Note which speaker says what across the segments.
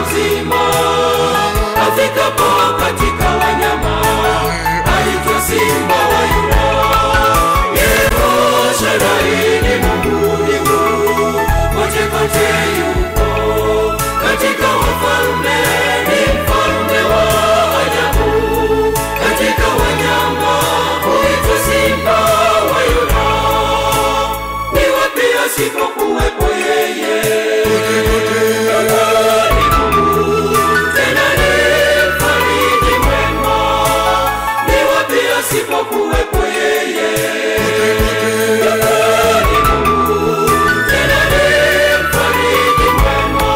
Speaker 1: uzima. Afikapo katika wanyama aitwa Simba wa Yuda. Yehoshadai ni Mungu, ni Mungu kote kote yupo. Katika wafalme ni mfalme wa ajabu. Katika wanyama huitwa Simba wa Yuda. Ni wapi asipokuwepo yeye? Ni Mungu tena ni mfariji mwema. Ni wapi asipokuwepo yeye? Ni Mungu tena ni mfariji mwema.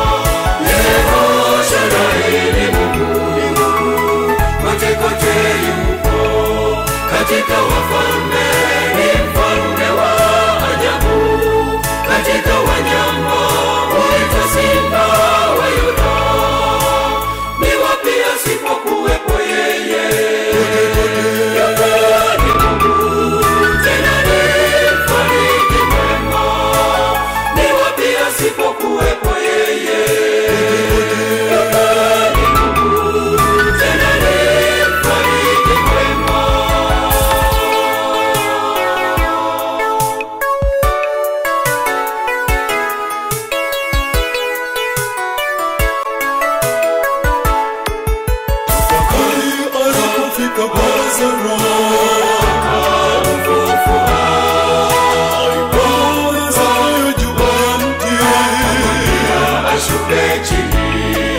Speaker 1: Yehoshadai ni Mungu, ni Mungu kote kote yupo. Katika wafalme ni mfalme wa ajabu. Katika wanyama huitwa Simba wa Yuda. Ni wapi asipokuwepo yeye? Ni Mungu tena ni mfariji mwema. Ni wapi asipokuwepo yeye? Ni Mungu tena ni mfariji mwema.
Speaker 2: Alipofika Lazaro
Speaker 1: Ashuke chini